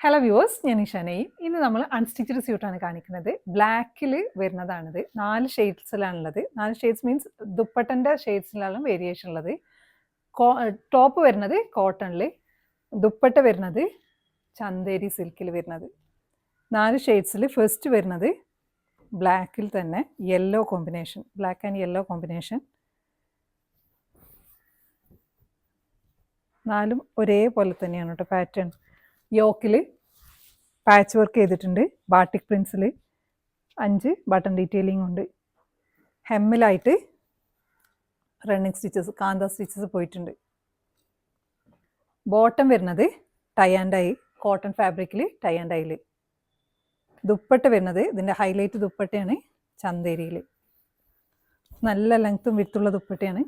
Hello viewers, ഞാൻ ഇഷാനയും. ഇന്ന് നമ്മൾ അൺസ്റ്റിച്ചഡ് സ്യൂട്ടാണ് കാണിക്കുന്നത്. ബ്ലാക്കിൽ വരുന്നതാണിത്. 4 ഷെയ്ഡ്സിലാണുള്ളത്. 4 ഷെയ്ഡ്സ് മീൻസ് ദുപ്പട്ടൻ്റെ ഷെയ്ഡ്സിലാണ് വേരിയേഷൻ ഉള്ളത്. ടോപ്പ് വരുന്നത് കോട്ടണിൽ, ദുപ്പട്ട വരുന്നത് ചന്തേരി സിൽക്കിൽ വരുന്നത്. 4 ഷെയ്ഡ്സിൽ ഫസ്റ്റ് വരുന്നത് ബ്ലാക്കിൽ തന്നെ yellow combination, black and yellow combination. 4 ഒരേപോലെ തന്നെയാണ് കേട്ടോ പാറ്റേൺ. യോക്കിൽ പാച്ച് വർക്ക് ചെയ്തിട്ടുണ്ട്. ബാട്ടിക് പ്രിൻസിൽ 5 ബട്ടൺ ഡീറ്റെയിലിംഗ് ഉണ്ട്. ഹെമ്മിലായിട്ട് റണ്ണിങ് സ്റ്റിച്ചസ്, കാന്ത സ്റ്റിച്ചസ് പോയിട്ടുണ്ട്. ബോട്ടം വരുന്നത് ടൈ ആൻഡ് ഐ, കോട്ടൺ ഫാബ്രിക്കിൽ ടൈ ആൻഡ് ഐയിൽ. ദുപ്പട്ട വരുന്നത് ഇതിൻ്റെ ഹൈലൈറ്റ് ദുപ്പട്ടയാണ് ചന്തേരിയിൽ. നല്ല ലെങ്ത്തും വിട്ടുള്ള ദുപ്പട്ടയാണ്.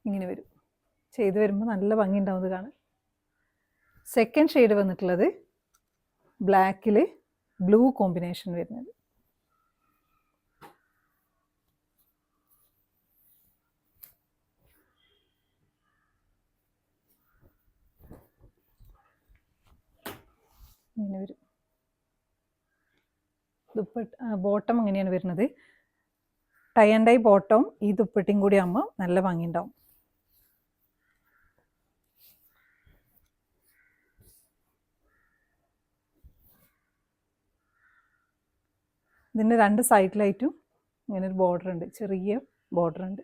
ഇങ്ങനെ വരും. ചെയ്ത് വരുമ്പോൾ നല്ല ഭംഗി ഉണ്ടാവുന്നത് കാണാൻ. സെക്കൻഡ് ഷെയ്ഡ് വന്നിട്ടുള്ളത് ബ്ലാക്കിൽ ബ്ലൂ കോമ്പിനേഷൻ വരുന്നത്. ഇങ്ങനെ വരും. ബോട്ടം അങ്ങനെയാണ് വരുന്നത്. ടൈ ആൻഡ് ഐ ബോട്ടം ഈ ദുപ്പട്ടയും കൂടി ആകുമ്പോൾ നല്ല ഭംഗി ഉണ്ടാവും. ഇതിൻ്റെ 2 സൈഡിലായിട്ടും ഇങ്ങനെ ഒരു ബോർഡർ ഉണ്ട്, ചെറിയ ബോർഡർ ഉണ്ട്.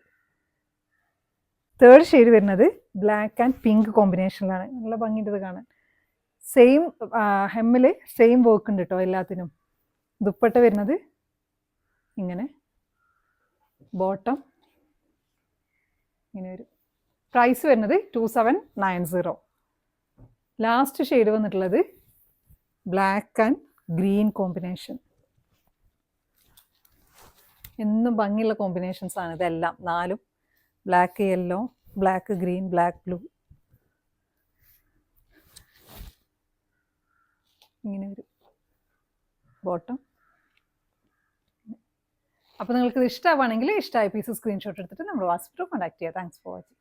തേർഡ് ഷെയ്ഡ് വരുന്നത് ബ്ലാക്ക് ആൻഡ് പിങ്ക് കോമ്പിനേഷനിലാണ്. നല്ല ഭംഗിയുണ്ട് കാണാൻ. സെയിം ഹെമ്മിൽ സെയിം വർക്ക് ഉണ്ട് കേട്ടോ എല്ലാത്തിനും. ദുപ്പട്ട വരുന്നത് ഇങ്ങനെ, ബോട്ടം ഇങ്ങനെ വരും. പ്രൈസ് വരുന്നത് 2790. ലാസ്റ്റ് ഷെയ്ഡ് വന്നിട്ടുള്ളത് ബ്ലാക്ക് ആൻഡ് ഗ്രീൻ കോമ്പിനേഷൻ. എന്നും ഭംഗിയുള്ള കോമ്പിനേഷൻസ് ആണ് ഇതെല്ലാം. 4 black yellow, black green, black blue. ഇങ്ങനെ വരും ബോട്ടം. അപ്പോൾ നിങ്ങൾക്ക് ഇത് ഇഷ്ടമാവുകയാണെങ്കിൽ ഇഷ്ടമായ പീസ് സ്ക്രീൻഷോട്ട് എടുത്തിട്ട് നമ്മൾ വാട്സപ്പിൽ കോൺടാക്ട് ചെയ്യുക. Thanks for watching.